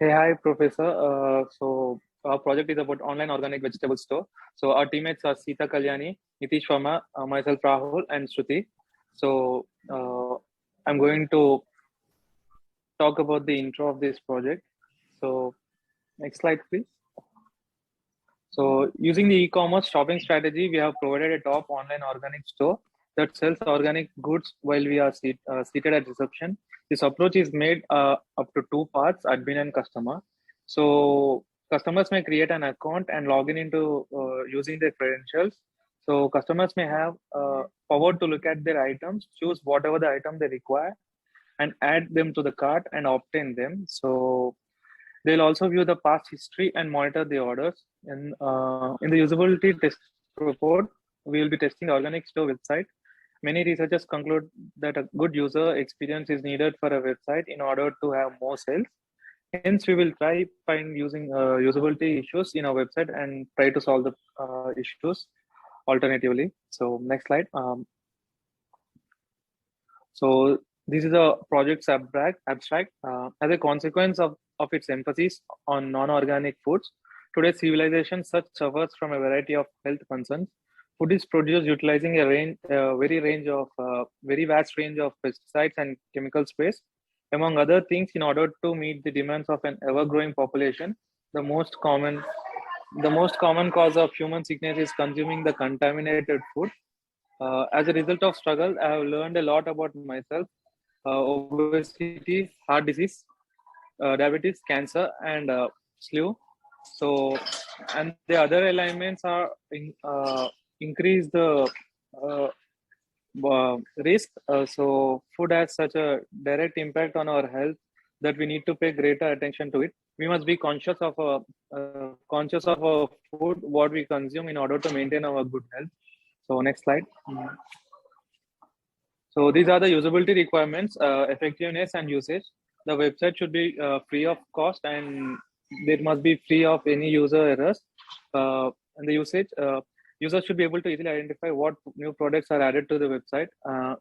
Hey, hi, Professor. Our project is about online organic vegetable store. So our teammates are Sita Kalyani, Nitish Sharma, myself Rahul, and Shruti. So I'm going to talk about the intro of this project. So next slide, please. So using the e-commerce shopping strategy, we have provided a top online organic store that sells organic goods while we are seated at reception. This approach is made up to two parts, admin and customer. So customers may create an account and log in into using their credentials. So customers may have power to look at their items, choose whatever the item they require, and add them to the cart and obtain them. So they'll also view the past history and monitor the orders. In the usability test report, we will be testing the organic store website. Many researchers conclude that a good user experience is needed for a website in order to have more sales. Hence, we will try find using usability issues in our website and try to solve the issues alternatively. So next slide. So this is a project's abstract. As a consequence of its emphasis on non-organic foods, today's civilization suffers from a variety of health concerns. Food is produced utilizing very vast range of pesticides and chemical sprays, among other things, in order to meet the demands of an ever-growing population. The most common the most common cause of human sickness is consuming the contaminated food. As a result of struggle, I have learned a lot about myself, obesity, heart disease, diabetes, cancer, and slew. So, and the other alignments are increase the uh, risk. So, food has such a direct impact on our health that we need to pay greater attention to it. We must be conscious of our food, what we consume, in order to maintain our good health. So, next slide. So these are the usability requirements, effectiveness and usage. The website should be free of cost and it must be free of any user errors. And the users should be able to easily identify what new products are added to the website.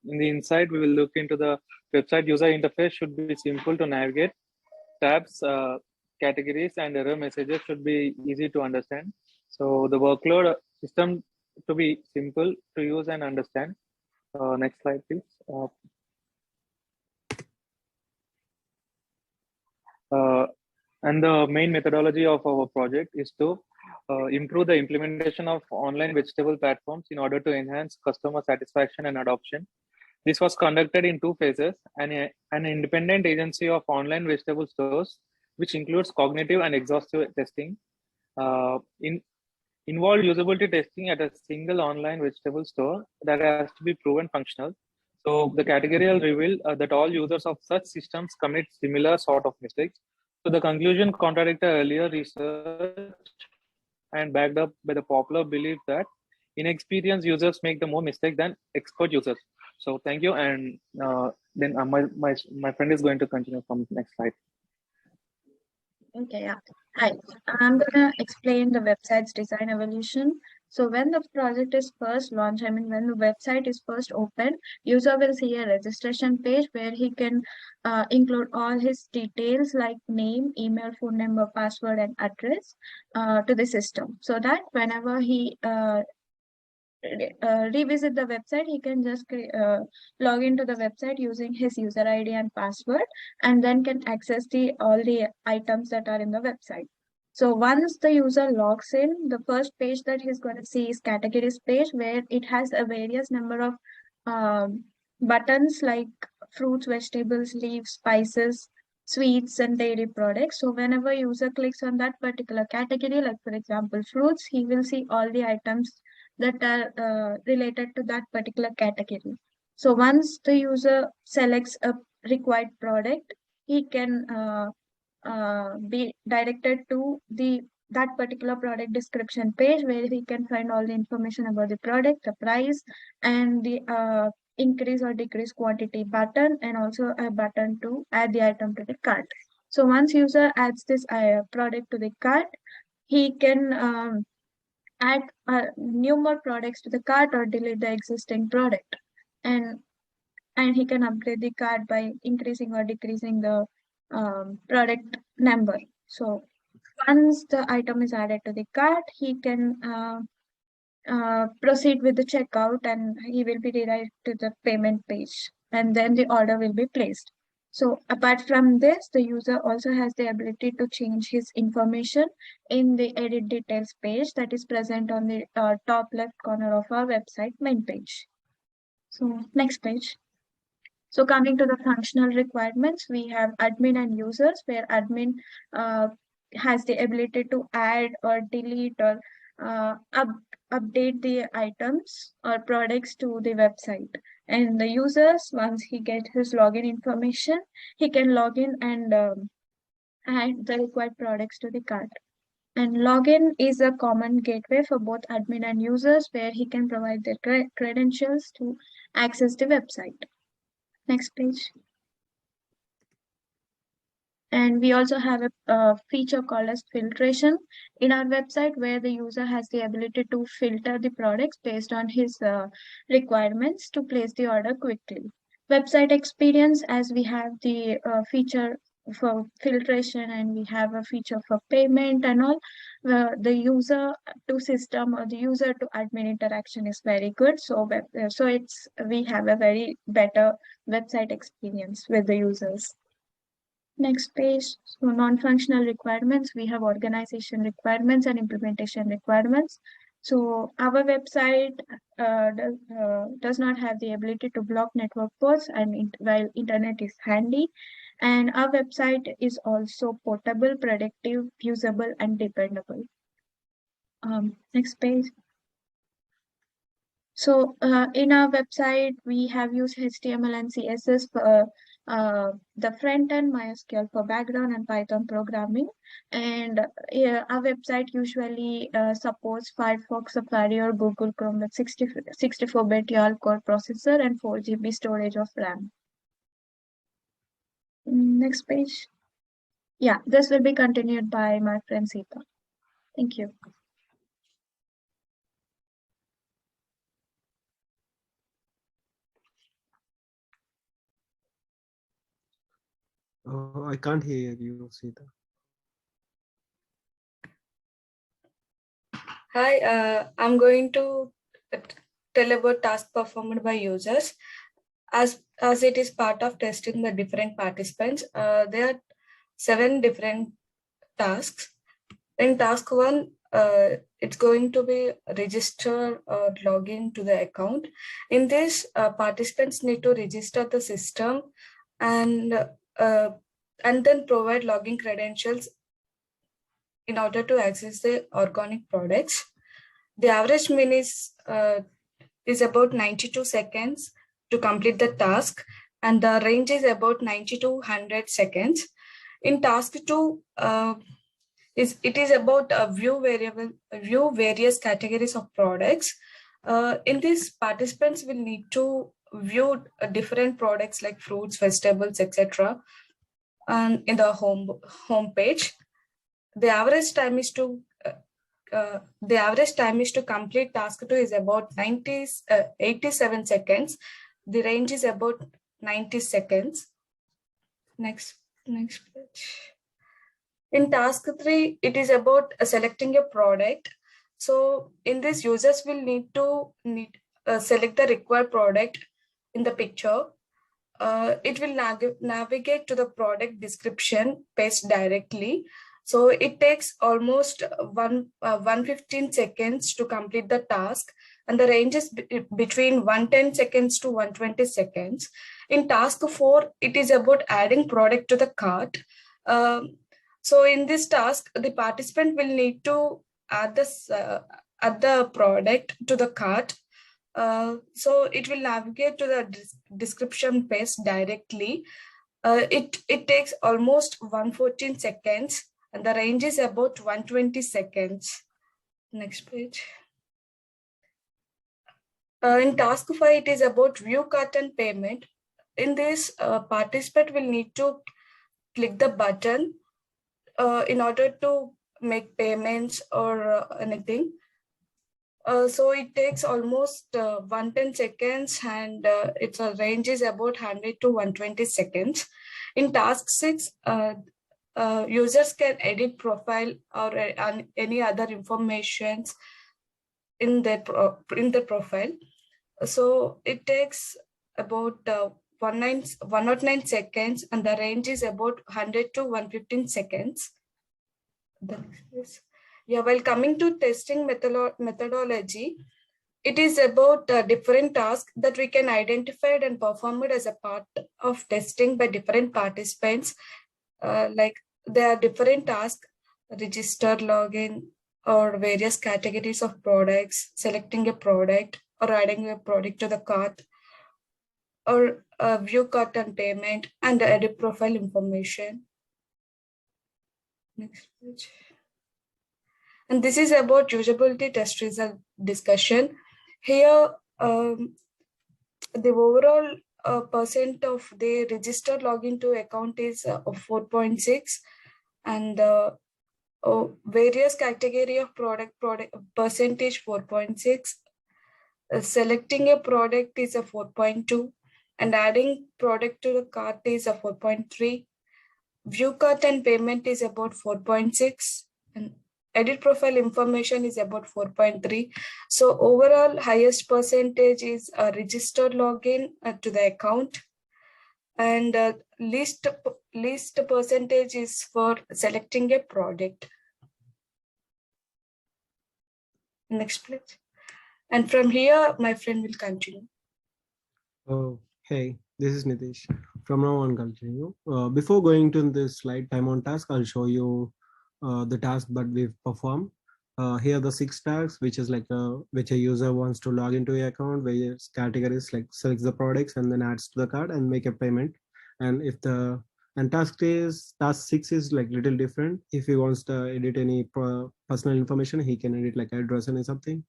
In the inside, we will look into the website user interface should be simple to navigate. Tabs, categories, and error messages should be easy to understand. So the workload system to be simple to use and understand. Next slide, please. Uh, and the main methodology of our project is to improve the implementation of online vegetable platforms in order to enhance customer satisfaction and adoption. This was conducted in two phases, an independent agency of online vegetable stores, which includes cognitive and exhaustive testing, in involved usability testing at a single online vegetable store that has to be proven functional. So the categorical revealed that all users of such systems commit similar sort of mistakes. So the conclusion contradicted earlier research and backed up by the popular belief that inexperienced users make the more mistake than expert users. So thank you, and then my friend is going to continue from the next slide. Okay, yeah. Hi, I'm gonna explain the website's design evolution. So when the project is first launched, when the website is first open, user will see a registration page where he can include all his details like name, email, phone number, password, and address to the system. So that whenever he revisit the website, he can just log into the website using his user ID and password, and then can access all the items that are in the website. So once the user logs in, the first page that he's going to see is categories page, where it has a various number of buttons like fruits, vegetables, leaves, spices, sweets, and dairy products. So whenever user clicks on that particular category, like for example fruits, he will see all the items that are related to that particular category. So once the user selects a required product, he can be directed to that particular product description page, where he can find all the information about the product, the price, and the increase or decrease quantity button, and also a button to add the item to the cart. So once user adds this product to the cart, he can add new more products to the cart or delete the existing product, and he can upgrade the cart by increasing or decreasing the product number. So once the item is added to the cart, he can proceed with the checkout, and he will be redirected to the payment page, and then the order will be placed. So apart from this, the user also has the ability to change his information in the edit details page that is present on the top left corner of our website main page. So next page. So coming to the functional requirements, we have admin and users, where admin has the ability to add or delete or update the items or products to the website. And the users, once he gets his login information, he can log in and add the required products to the cart. And login is a common gateway for both admin and users, where he can provide their credentials to access the website. Next page. And we also have a feature called as filtration in our website, where the user has the ability to filter the products based on his requirements to place the order quickly. Website experience, as we have the feature for filtration and we have a feature for payment and all, the user to system or the user to admin interaction is very good. So we have a very better website experience with the users. Next page. So non-functional requirements, we have organization requirements and implementation requirements. So our website does not have the ability to block network ports, and while internet is handy. And our website is also portable, predictive, usable, and dependable. Next page. So in our website, we have used HTML and CSS for the front end, MySQL for background, and Python programming. And our website usually supports Firefox, Safari, or Google Chrome with 64-bit dual core processor and 4 GB storage of RAM. Next page. Yeah, this will be continued by my friend Sita. Thank you. Oh, I can't hear you, Sita. Hi, I'm going to tell about task performed by users. As it is part of testing the different participants, there are 7 different tasks. In task 1, it's going to be register or log in to the account. In this, participants need to register the system and then provide login credentials in order to access the organic products. The average min is about 92 seconds to complete the task, and the range is about 90 to 100 seconds. In task 2, it is about view various categories of products. In this, participants will need to view different products like fruits, vegetables, etc. and in the home page. The average time is to complete task 2 is about 87 seconds. The range is about 90 seconds. Next page. In task 3, it is about selecting a product. So in this, users will need to select the required product in the picture. It will navigate to the product description page directly. So it takes almost 115 seconds to complete the task, and the range is between 110 seconds to 120 seconds. In task 4, it is about adding product to the cart. So in this task, the participant will need to add the product to the cart. So it will navigate to the description page directly. It takes almost 114 seconds, and the range is about 120 seconds. Next page. In task 5, it is about view cart and payment. In this, participant will need to click the button in order to make payments or anything. So it takes almost 110 seconds, and its range is about 100 to 120 seconds. In task 6, users can edit profile or any other informations in their profile. So it takes about 109 seconds, and the range is about 100 to 115 seconds. Yeah, while coming to testing methodology, it is about different tasks that we can identify and perform it as a part of testing by different participants. Like there are different tasks: register, login, or various categories of products, selecting a product, or adding a product to the cart, or view cart and payment, and edit profile information. Next page. And this is about usability test result discussion. Here, the overall percent of the registered login to account is 4.6, and various category of product percentage 4.6. Selecting a product is a 4.2, and adding product to the cart is a 4.3. View cart and payment is about 4.6, and edit profile information is about 4.3. So overall highest percentage is a registered login to the account, and least percentage is for selecting a product. Next please. And from here my friend will continue. Oh, hey, this is Nitish. From now on, continue. Before going to this slide time on task, I'll show you the task that we've performed. Here are the 6 tasks, which is like which a user wants to log into your account, various categories like selects the products and then adds to the cart and make a payment. And if the task 6 is like little different. If he wants to edit any personal information, he can edit like address and something.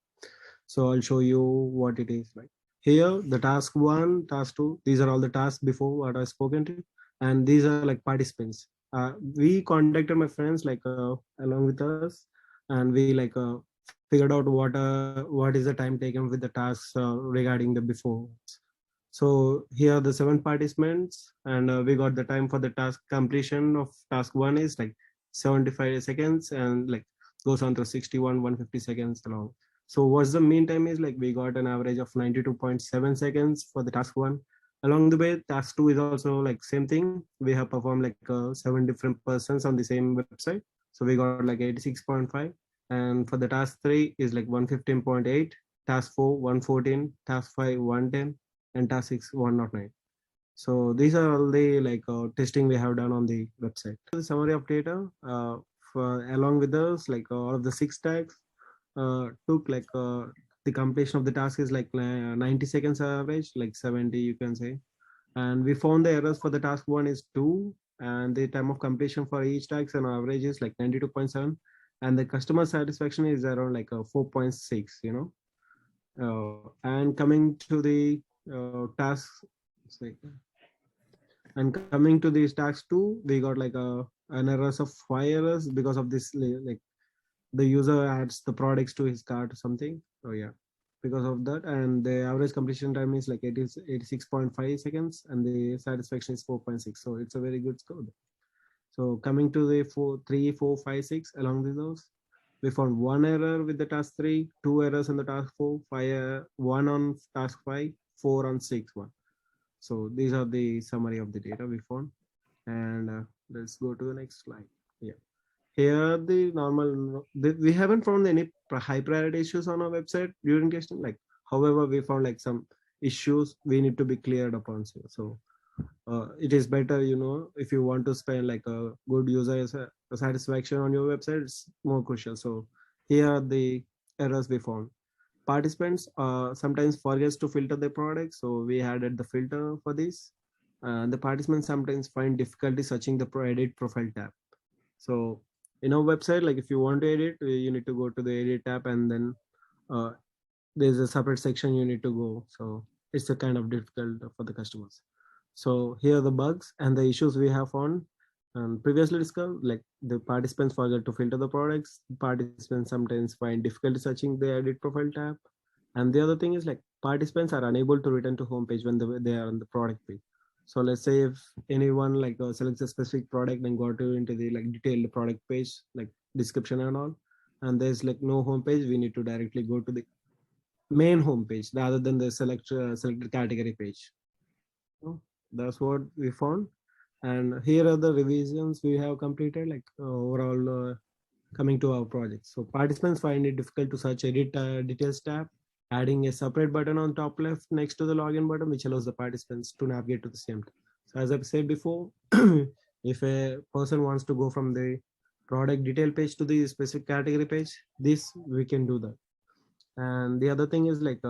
So I'll show you what it is like. Here, the task 1, task 2, these are all the tasks before what I spoken to, and these are like participants. We contacted my friends like along with us, and we like figured out what is the time taken with the tasks regarding the before. So here are the 7 participants, and we got the time for the task completion of task 1 is like 75 seconds, and like goes on to 61, 150 seconds long. So what's the mean time is like we got an average of 92.7 seconds for the task 1. Along the way, task 2 is also like same thing. We have performed like 7 different persons on the same website. So we got like 86.5. And for the task 3 is like 115.8, task 4, 114, task 5, 110, and task 6, 109. So these are all the like testing we have done on the website. The summary of data for along with us, like all of the 6 tags took like the completion of the task is like 90 seconds average, like 70 you can say. And we found the errors for the task 1 is 2, and the time of completion for each task and average is like 92.7, and the customer satisfaction is around like 4.6, you know. And coming to the tasks, and coming to these tasks 2, we got like an errors of 5 errors because of this, like the user adds the products to his cart or something. Oh yeah, because of that. And the average completion time is like 86.5 seconds, and the satisfaction is 4.6. So it's a very good score. So coming to the 3, 4, 5, 6, along with those, we found 1 error with the task 3, 2 errors on the task 4, 1 on task 5, 4 on 6, 1. So these are the summary of the data we found. And let's go to the next slide. Yeah. Here the normal, we haven't found any high priority issues on our website during testing. Like, however, we found like some issues we need to be cleared upon. So it is better, you know, if you want to spend like a good user satisfaction on your website, it's more crucial. So here are the errors we found. Participants sometimes forgets to filter their products, so we added the filter for this. The participants sometimes find difficulty searching the edit profile tab. So in our website, like if you want to edit, you need to go to the edit tab, and then there's a separate section you need to go. So it's a kind of difficult for the customers. So here are the bugs and the issues we have found. Previously discussed, like the participants forget to filter the products. Participants sometimes find difficulty searching the edit profile tab. And the other thing is like participants are unable to return to homepage when they are on the product page. So let's say if anyone like selects a specific product and go to into the like detailed product page, like description and all, and there's like no home page, we need to directly go to the main home page rather than the selected category page. So that's what we found. And here are the revisions we have completed, like overall coming to our project. So participants find it difficult to search edit details tab, adding a separate button on top left next to the login button, which allows the participants to navigate to the same tab. So as I've said before, if a person wants to go from the product detail page to the specific category page, this we can do that. And the other thing is like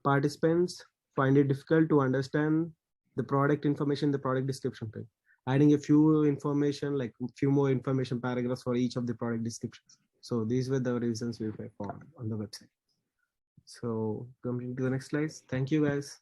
participants find it difficult to understand the product information, the product description page, adding a few information, like a few more information paragraphs for each of the product descriptions. So these were the reasons we found on the website. So coming to the next slides. Thank you guys.